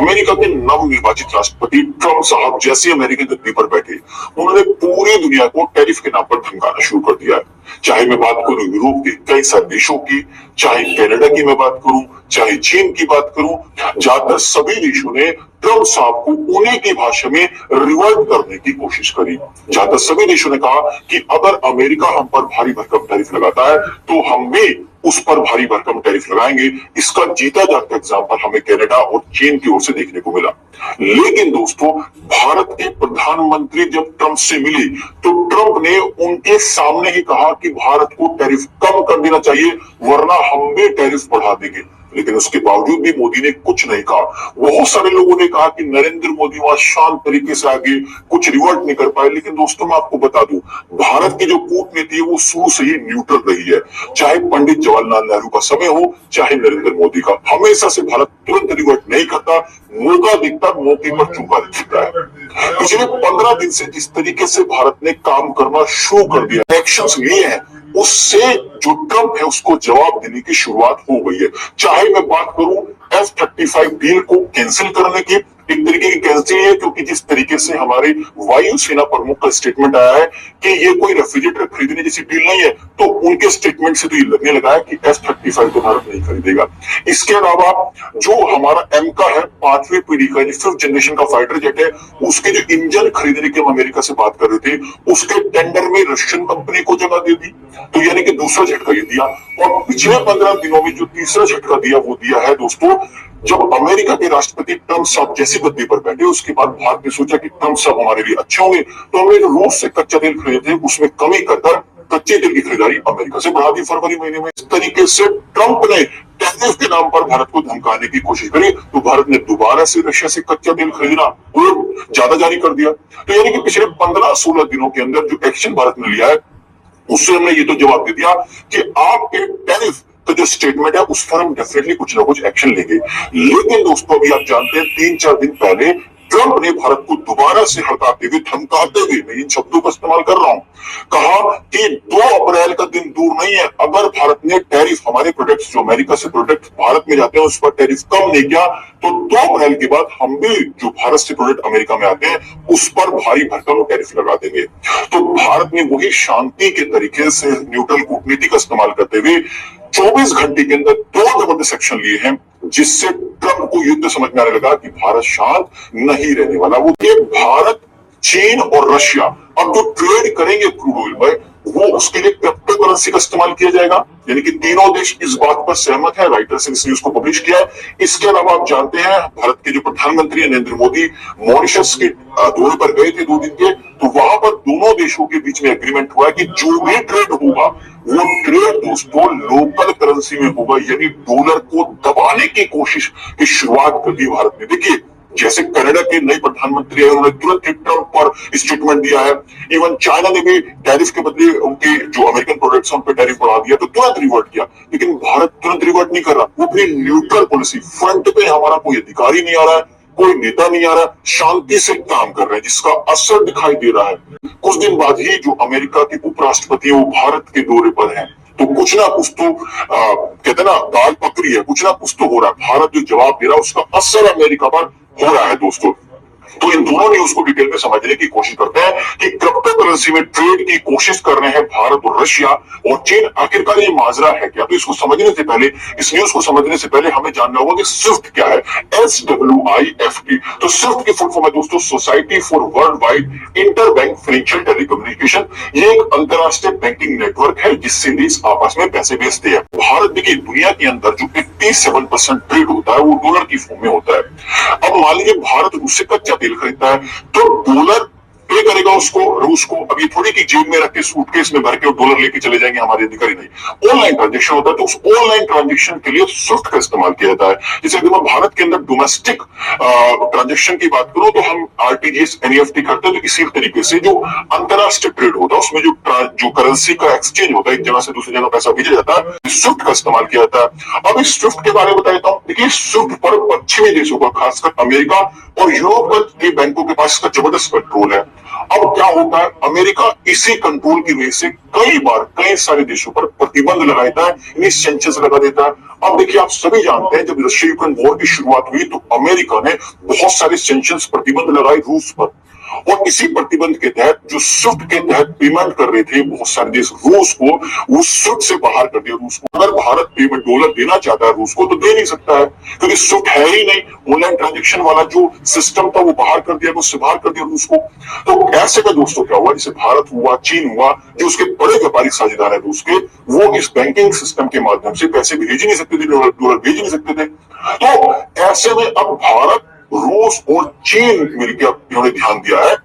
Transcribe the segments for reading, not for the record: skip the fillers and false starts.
America के नव निर्वाचित राष्ट्रपति ट्रंप साहब जैसे अमेरिकी गद्दी पर बैठे, उन्होंने पूरी दुनिया को टैरिफ के नाम पर धमकाना शुरू कर दिया है। चाहे मैं बात करूं यूरोप के कई सारे देशों की, चाहे कनाडा की मैं बात करूं, चाहे चीन की बात करूं, ज्यादातर सभी देशों ने ट्रंप साहब को उन्हीं की भाषा में रिवर्ट करने की कोशिश करी। ज्यादातर सभी देशों ने कहा कि अगर अमेरिका हम पर भारी भरकम टैरिफ लगाता है तो हम भी उस पर भारी भरकम टैरिफ लगाएंगे। इसका जीता जागता एग्जाम्पल हमें कनाडा और चीन की ओर से देखने को मिला। लेकिन दोस्तों, भारत के प्रधानमंत्री जब ट्रंप से मिले तो ट्रंप ने उनके सामने ही कहा कि भारत को टैरिफ कम कर देना चाहिए, वरना हम भी टैरिफ बढ़ा देंगे। लेकिन उसके बावजूद भी मोदी ने कुछ नहीं कहा। बहुत सारे लोगों ने कहा कि नरेंद्र मोदी वहां शांत तरीके से आगे कुछ रिवर्ट नहीं कर पाए। लेकिन दोस्तों, मैं आपको बता दूं, भारत की जो कूटनीति है वो शुरू से ही न्यूट्रल रही है। चाहे पंडित जवाहरलाल नेहरू का समय हो, चाहे नरेंद्र मोदी का, हमेशा से भारत तुरंत रिवर्ट नहीं करता। मौका दिखता, मौके पर चुका देता है। पिछले 15 दिन से जिस तरीके से भारत ने काम करना शुरू कर दिया, एक्शंस लिए हैं, उससे जो ट्रंप है उसको जवाब देने की शुरुआत हो गई है। चाहे मैं बात करूं F-35 डील को कैंसिल करने की, एक तरीके की कैंसिल है, क्योंकि जिस तरीके से हमारे वायुसेना प्रमुख का स्टेटमेंट आया है कि ये कोई रेफ्रिजरेटर खरीदने जैसी डील नहीं है, तो उनके स्टेटमेंट से तो ये लगने लगा है कि F-35 तो भारत नहीं खरीदेगा। इसके अलावा जो हमारा एम का है, 5वीं पीढ़ी का, 5th जनरेशन का फाइटर जेट है, उसके जो इंजन खरीदने की हम अमेरिका से बात कर रहे थे, उसके टेंडर में रशियन कंपनी को जगह दे दी, तो यानी कि दूसरा झटका ये दिया। और पिछले 15 दिनों में जो तीसरा झटका दिया वो दिया है दोस्तों, जब अमेरिका के राष्ट्रपति ट्रंप साहब जैसे गद्दी पर बैठे, उसके बाद भारत ने सोचा कि ट्रंप साहब हमारे लिए अच्छे होंगे, तो हमने जो रूस से कच्चा तेल खरीदे थे उसमें कमी कर कच्चे तेल की खरीदारी अमेरिका से बढ़ा दी फरवरी महीने में। इस तरीके से ट्रंप ने टैरिफ के नाम पर भारत को धमकाने की कोशिश करी, तो भारत ने दोबारा से रशिया से कच्चा तेल खरीदना और ज्यादा जारी कर दिया। तो यानी कि पिछले 15-16 दिनों के अंदर जो एक्शन भारत ने लिया है, उससे हमने ये तो जवाब दे दिया कि आपके टैरिफ तो जो स्टेटमेंट है उस पर हम डेफिनेटली कुछ ना कुछ एक्शन लेंगे। लेकिन दोस्तों, अभी आप जानते हैं 3-4 दिन पहले ट्रंप ने भारत को दोबारा से हड़काते हुए, धमकाते हुए, मैं इन शब्दों का इस्तेमाल कर रहा हूं, कहा कि 2 अप्रैल का दिन दूर नहीं है, अगर भारत ने टैरिफ हमारे प्रोडक्ट्स, जो अमेरिका से प्रोडक्ट भारत में जाते हैं उस पर टैरिफ कम नहीं किया, तो 2 अप्रैल के बाद हम भी जो भारत से प्रोडक्ट अमेरिका में आते हैं उस पर भारी भरकम टैरिफ लगा देंगे। तो भारत ने वही शांति के तरीके से न्यूट्रल कूटनीति का इस्तेमाल करते हुए 24 घंटे के अंदर 2 जबरदस्त एक्शन लिए हैं, जिससे ट्रंप को युद्ध समझ में आने लगा कि भारत शांत नहीं रहने वाला। वो ये भारत, चीन और रशिया अब जो ट्रेड करेंगे क्रूड ऑयल में, वो उसके लिए क्रिप्टो करेंसी का इस्तेमाल किया जाएगा। यानी कि तीनों देश इस बात पर सहमत है। राइटर्स ने इस न्यूज को पब्लिश किया है। इसके अलावा आप जानते हैं, भारत के जो प्रधानमंत्री नरेंद्र मोदी मॉरिशस के दौरे पर गए थे 2 दिन के, तो वहां पर दोनों देशों के बीच में एग्रीमेंट हुआ है कि जो भी ट्रेड होगा वो ट्रेड दोस्तों लोकल करेंसी में होगा, यानी डॉलर को दबाने की कोशिश की शुरुआत कर दी भारत ने। देखिए, जैसे कनाडा के नए प्रधानमंत्री है, उन्होंने तुरंत ट्रंप पर स्टेटमेंट दिया है। इवन चाइना ने भी टैरिफ के बदले उनके जो अमेरिकन प्रोडक्ट्स हैं उन पर टैरिफ बढ़ा दिया, तो तुरंत रिवर्ट किया। लेकिन भारत तुरंत रिवर्ट नहीं कर रहा, वो अपनी न्यूट्रल पॉलिसी, फ्रंट पे हमारा कोई अधिकारी नहीं आ रहा है, कोई नेता नहीं आ रहा, शांति से काम कर रहे हैं, जिसका असर दिखाई दे रहा है। कुछ दिन बाद ही जो अमेरिका के उपराष्ट्रपति वो भारत के दौरे पर हैं, तो कुछ ना कुछ तो कहते ना दाल पकड़ी है, कुछ ना कुछ तो हो रहा है। भारत जो जवाब दे रहा है उसका असर अमेरिका पर हो रहा है दोस्तों। तो इन दोनों न्यूज को डिटेल में समझने की कोशिश करते हैं कि क्रिप्टो करेंसी में ट्रेड की कोशिश कर रहे हैं भारत और रशिया और चीन। आखिरकार ये माजरा है क्या? तो इसको समझने से पहले, इस न्यूज को समझने से पहले हमें जानना होगा कि स्विफ्ट क्या है। SWIFT, तो स्विफ्ट की फुल फॉर्म है दोस्तों society for world wide inter bank financial telecommunication. ये एक अंतरराष्ट्रीय बैंकिंग नेटवर्क है जिससे देश आपस में पैसे भेजते हैं। भारत देखिए, दुनिया के अंदर जो 87% ट्रेड होता है वो डॉलर की फॉर्म में होता है। अब मान लीजिए भारत रूस से कच्चा तेल खरीदता है, तो डॉलर पे करेगा उसको, रूस को। अब ये थोड़ी की जेब में रख के सूटकेस में भर के डॉलर लेके चले जाएंगे हमारे अधिकारी, नहीं। ऑनलाइन ट्रांजेक्शन होता है, तो उस ऑनलाइन ट्रांजेक्शन के लिए स्विफ्ट का इस्तेमाल किया जाता है। जैसे अगर मैं भारत के अंदर डोमेस्टिक ट्रांजेक्शन की बात करूं तो हम RTGS NEFT करते हैं। तो इसी तरीके से जो अंतरराष्ट्रीय ट्रेड होता है उसमें जो करेंसी का एक्सचेंज होता है, एक जगह से दूसरी जगह पैसा भेजा जाता है, स्विफ्ट का इस्तेमाल किया जाता है। अब इस स्विफ्ट के बारे में बता देता हूं। देखिए, स्विफ्ट पर पश्चिमी देशों का, खासकर अमेरिका और यूरोप के बैंकों के पास इसका जबरदस्त कंट्रोल है। अब क्या होता है, अमेरिका इसी कंट्रोल की वजह से कई बार कई सारे देशों पर प्रतिबंध लगाता है, यानी सैंक्शंस लगा देता है। अब देखिए, आप सभी जानते हैं जब रशिया यूक्रेन वॉर की शुरुआत हुई तो अमेरिका ने बहुत सारे सैंक्शंस प्रतिबंध लगाए रूस पर, और इसी प्रतिबंध के तहत जो स्विफ्ट के तहत पेमेंट कर रहे थे बहुत सारे देश रूस को, वो स्विफ्ट से बाहर कर दिया रूस को। अगर भारत पेमेंट डॉलर देना चाहता है रूस को तो दे नहीं सकता है, क्योंकि स्विफ्ट है ही नहीं। ऑनलाइन ट्रांजेक्शन वाला जो सिस्टम था वो बाहर कर दिया, उससे बाहर कर दिया रूस को। तो ऐसे में दोस्तों क्या हुआ, जैसे भारत हुआ, चीन हुआ, जो उसके बड़े व्यापारिक साझेदार है रूस के, वो इस बैंकिंग सिस्टम के माध्यम से पैसे भेज ही नहीं सकते थे, डॉलर भेज नहीं सकते थे। तो ऐसे में अब भारत, रूस और चीन मिलकर इन्होंने ध्यान दिया है,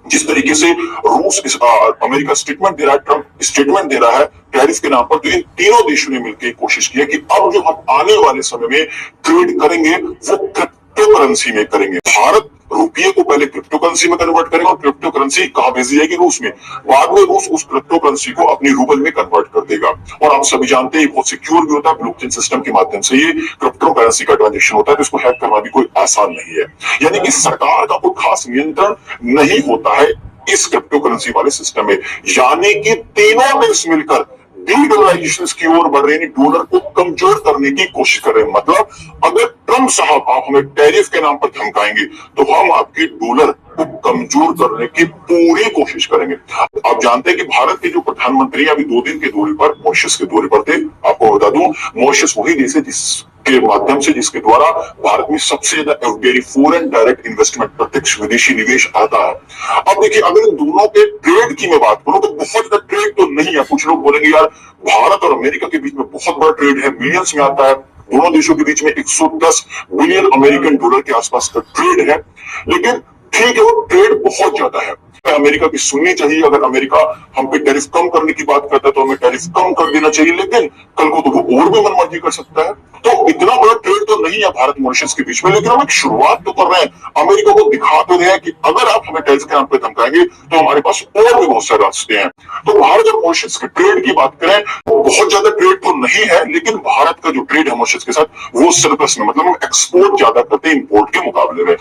जिस तरीके से रूस अमेरिका स्टेटमेंट दे रहा है, ट्रंप स्टेटमेंट दे रहा है टैरिफ के नाम पर, तो इन तीनों देशों ने मिलकर कोशिश की है कि अब जो हम आने वाले समय में ट्रेड करेंगे वो क्रिप्टो करेंसी में करेंगे। भारत रुपये को पहले क्रिप्टो करेंसी में कन्वर्ट करेगा, और क्रिप्टो करेंसी कहां भेजी जाएगी, रूस में। बाद में रूस उस क्रिप्टो करेंसी को अपनी रूबल में कन्वर्ट कर देगा। और आप सभी जानते हैं बहुत सिक्योर भी होता है, ब्लॉकचेन सिस्टम के माध्यम से ये क्रिप्टो करेंसी का ट्रांजेक्शन होता है, तो इसको हैक करना भी कोई आसान नहीं है। यानी कि सरकार का कोई खास नियंत्रण नहीं होता है इस क्रिप्टो करेंसी वाले सिस्टम में। यानी कि तीनों देश मिलकर डीडॉलराइजेशन की ओर बढ़ रहे हैं, डॉलर को कमजोर करने की कोशिश कर रहे हैं। मतलब अगर ट्रंप साहब आप हमें टैरिफ के नाम पर धमकाएंगे तो हम आपके डॉलर को कमजोर करने की पूरी कोशिश करेंगे। आप जानते हैं कि भारत के जो प्रधानमंत्री अभी 2 दिन के दौरे पर, मॉरिशस के दौरे पर थे। आपको बता दूं, मॉरिशस वही देश है जिसके माध्यम से, जिसके द्वारा भारत में सबसे ज्यादा एफडीआई, फॉरेन डायरेक्ट इन्वेस्टमेंट, प्रत्यक्ष विदेशी निवेश आता है। अब देखिए, अगर इन दोनों के ट्रेड की मैं बात करूं तो बहुत ज्यादा ट्रेड तो नहीं है। कुछ लोग बोलेंगे यार भारत और अमेरिका के बीच में बहुत बड़ा ट्रेड है, मिलियंस में आता है। दोनों देशों के बीच में 110 बिलियन अमेरिकन डॉलर के आसपास का ट्रेड है। लेकिन ठीक है, वो ट्रेड बहुत ज्यादा है, अमेरिका की सुननी चाहिए। अगर अमेरिका हम पे टैरिफ कम करने की बात करता है तो हमें टैरिफ कम कर देना चाहिए, लेकिन कल को तो वो और भी मनमर्जी कर सकता है। तो इतना बड़ा ट्रेड तो नहीं है भारत मॉरिशस के बीच में, लेकिन हम एक शुरुआत तो कर रहे हैं। अमेरिका को दिखा तो रहे हैं कि अगर आप हमें टैरिफ के नाम पे धमकाएंगे तो हमारे पास और भी बहुत सारे रास्ते हैं। तो भारत और मॉरिशस के ट्रेड की बात करें, बहुत ज्यादा ट्रेड तो नहीं है, लेकिन भारत का जो ट्रेड है मॉरिशस के साथ वो सरप्लस में, मतलब हम एक्सपोर्ट ज्यादा करते हैं इंपोर्ट के मुकाबले में।